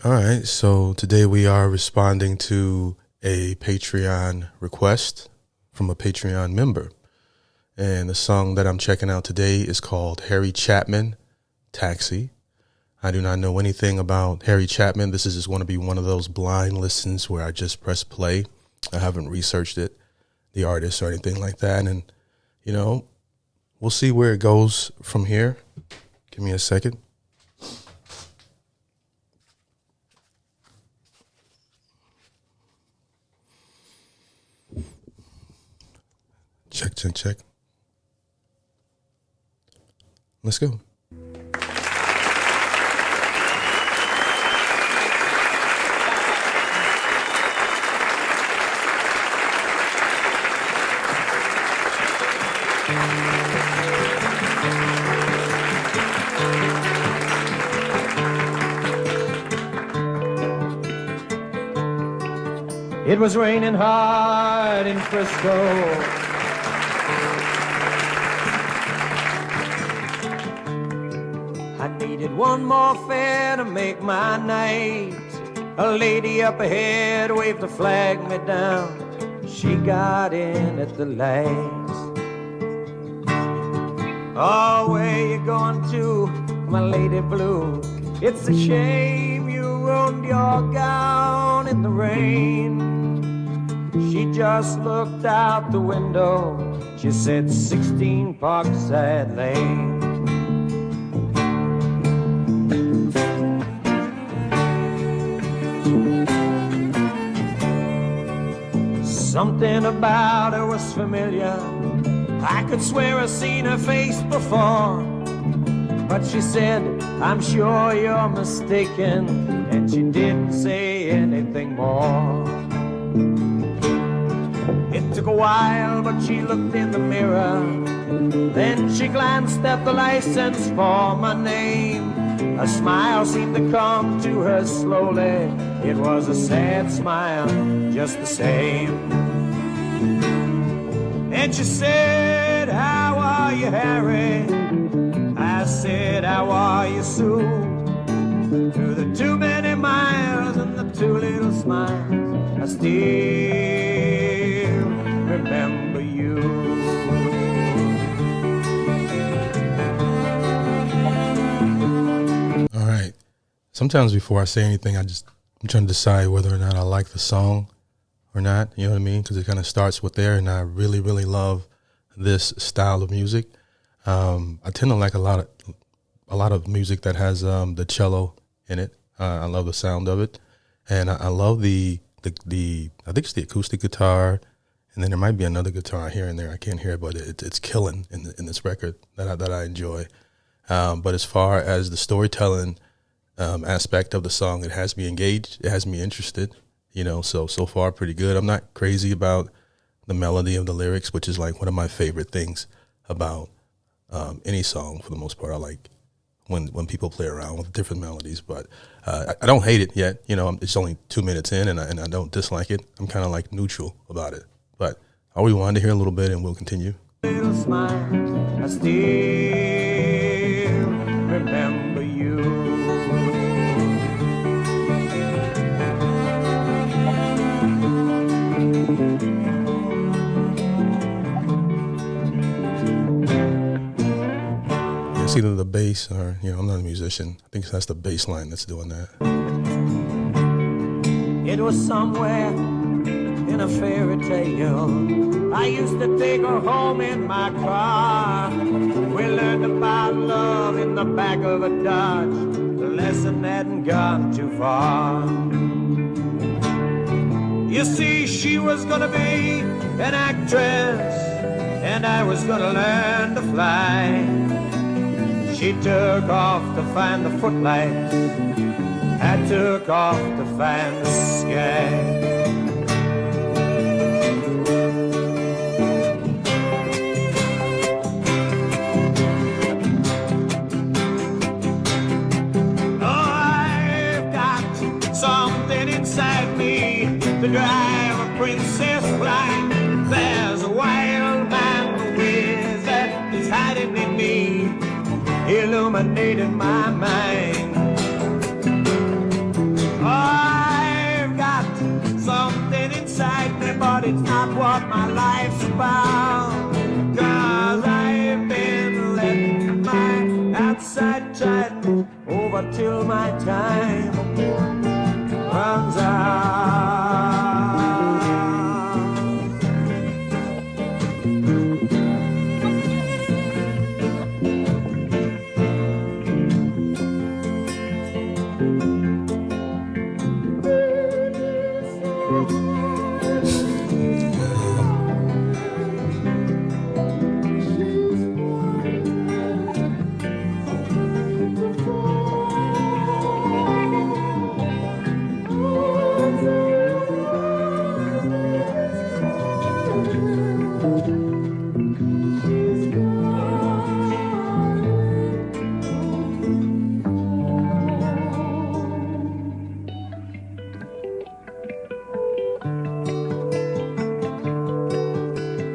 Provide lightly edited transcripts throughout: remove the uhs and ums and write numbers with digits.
All right, so today we are responding to a Patreon request from a Patreon member. And the song that I'm checking out today is called Harry Chapin, Taxi. I do not know anything about Harry Chapin. This is just going to be one of those blind listens where I just press play. I haven't researched it, the artist or anything like that. And, we'll see where it goes from here. Give me a second. Check. Let's go. It was raining hard in Frisco. I needed one more fare to make my night. A lady up ahead waved a flag me down. She got in at the lights. Oh, where you going to, my lady blue? It's a shame you ruined your gown in the rain. She just looked out the window. She said 16 Parkside Lane. Something about her was familiar. I could swear I've seen her face before. But she said, I'm sure you're mistaken. And she didn't say anything more. It took a while, but she looked in the mirror. Then she glanced at the license for my name. A smile seemed to come to her slowly. It was a sad smile, just the same. And she said, how are you, Harry? I said, how are you, Sue? Through the too many miles and the too little smiles, I still remember you. All right. Sometimes before I say anything, I'm trying to decide whether or not I like the song or not. You know what I mean? Because it kind of starts with there, and I really, really love this style of music. I tend to like a lot of music that has the cello in it. I love the sound of it, and I love the I think it's the acoustic guitar, and then there might be another guitar here and there. I can't hear it, but it's killing in this record that I enjoy. But as far as the storytelling aspect of the song, it has me engaged. It has me interested. So far pretty good. I'm not crazy about the melody of the lyrics, which is like one of my favorite things about any song for the most part. I like when people play around with different melodies, but I don't hate it yet. It's only 2 minutes in, and I don't dislike it. I'm kind of like neutral about it, but I always wanted to hear a little bit, and we'll continue. Little smile, I still remember you. It's either the bass or, I'm not a musician. I think that's the bass line that's doing that. It was somewhere in a fairy tale. I used to take her home in my car. We learned about love in the back of a Dodge. The lesson hadn't gone too far. You see, she was gonna be an actress, and I was gonna learn to fly. She took off to find the footlights. I took off to find the sky. To drive a princess blind. There's a wild man, the wizard is hiding in me, illuminating my mind. but it's not what my life's about. 'Cause I've been letting my outside tighten over till my time runs out.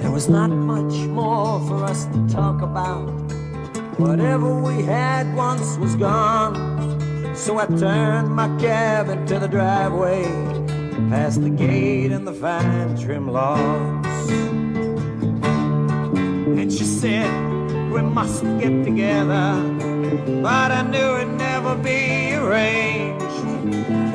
There's not much more for us to talk about. Whatever we had once was gone. So I turned my cab into the driveway, past the gate and the fine trim lawns. And she said, we must get together, but I knew it'd never be arranged.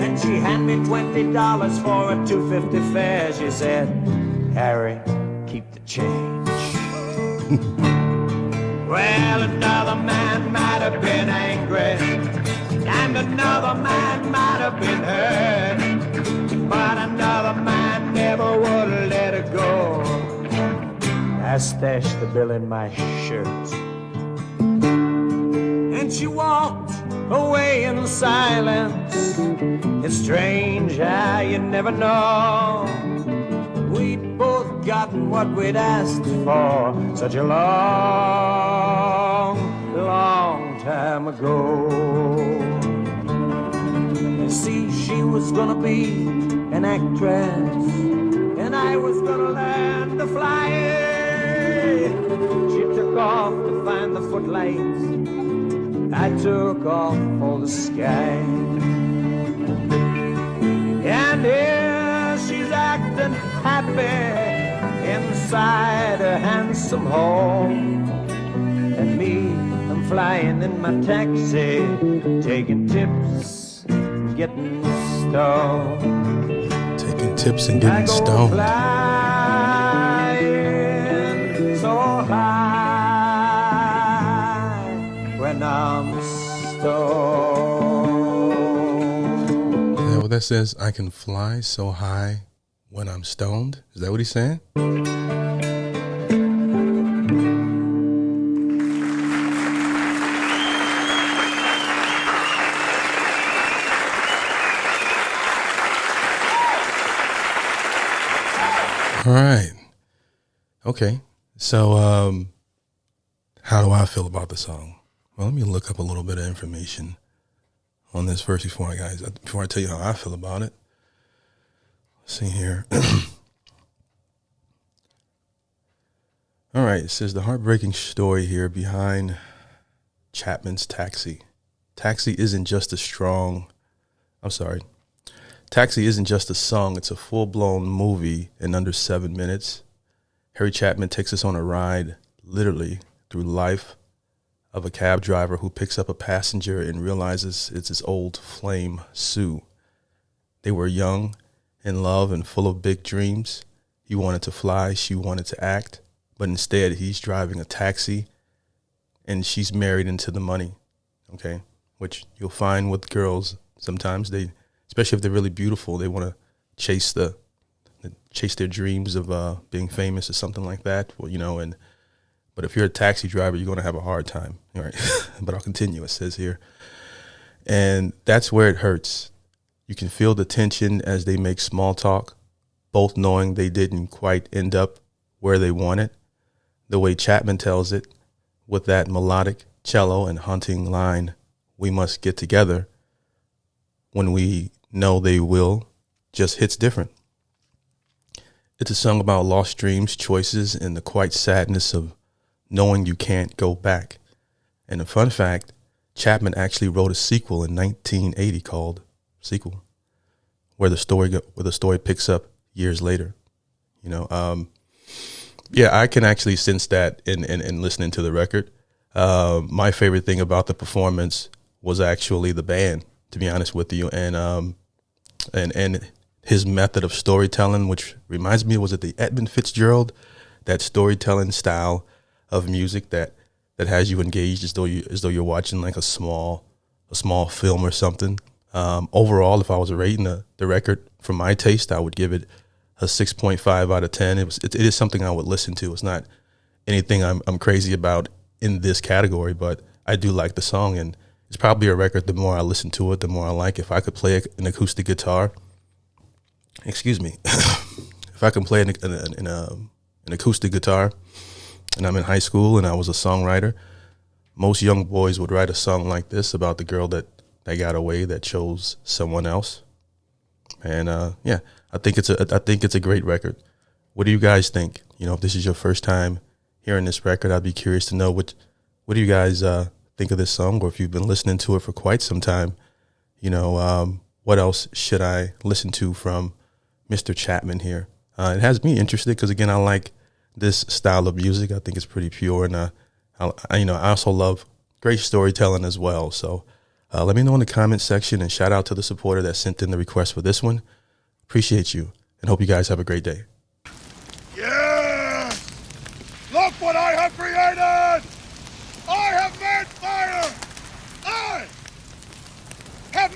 And she handed me $20 for a $2.50 fare. She said, Harry, keep the change. Well, another man might have been angry, and another man might have been hurt, but another man never would let her go. I stashed the bill in my shirt, and she walked away in silence. It's strange how you never know. We'd both gotten what we'd asked for such a long, long time ago. You see, she was gonna be an actress, and I was gonna learn to fly. She took off to find the footlights, I took off for the sky. And here she's acting happy inside her handsome home, and me, I'm flying in my taxi, taking tips, getting stoned. Taking tips and getting stoned. Flying so high when I'm stoned. Is that what that says? I can fly so high when I'm stoned? Is that what he's saying? All right. Okay. So, how do I feel about the song? Well, let me look up a little bit of information on this verse before I tell you how I feel about it. Let's see here. All right. It says the heartbreaking story here behind Chapman's Taxi. Taxi isn't just a song. It's a full-blown movie in under 7 minutes. Harry Chapman takes us on a ride, literally, through life of a cab driver who picks up a passenger and realizes it's his old flame, Sue. They were young, in love, and full of big dreams. He wanted to fly, she wanted to act, but instead he's driving a taxi and she's married into the money, okay? Which you'll find with girls sometimes, especially if they're really beautiful, they want to chase their dreams of being famous or something like that. Well, but if you're a taxi driver, you're going to have a hard time. All right. But I'll continue. It says here, and that's where it hurts. You can feel the tension as they make small talk, both knowing they didn't quite end up where they wanted. The way Chapman tells it, with that melodic cello and haunting line, "We must get together," when we know they will, just hits different. It's a song about lost dreams, choices, and the quiet sadness of knowing you can't go back. And a fun fact, Chapman actually wrote a sequel in 1980 called Sequel, where the story picks up years later. Yeah, I can actually sense that in listening to the record. My favorite thing about the performance was actually the band, to be honest with you, and his method of storytelling, which reminds me, was it the Edmund Fitzgerald, that storytelling style of music that has you engaged as though you're watching like a small film or something. Overall, if I was rating the record for my taste, I would give it a 6.5 out of 10. It is something I would listen to. It's not anything I'm crazy about in this category, but I do like the song, and it's probably a record. The more I listen to it, the more I like. If I could play an acoustic guitar, excuse me, if I can play an acoustic guitar, and I'm in high school and I was a songwriter, most young boys would write a song like this about the girl that got away, that chose someone else. And yeah, I think it's a great record. What do you guys think? If this is your first time hearing this record, I'd be curious to know what do you guys think of this song, or if you've been listening to it for quite some time, what else should I listen to from Mr. Chapin here? It has me interested because, again, I like this style of music. I think it's pretty pure, and I also love great storytelling as well. So let me know in the comments section, and shout out to the supporter that sent in the request for this one. Appreciate you, and hope you guys have a great day. Yeah! Look what I have created!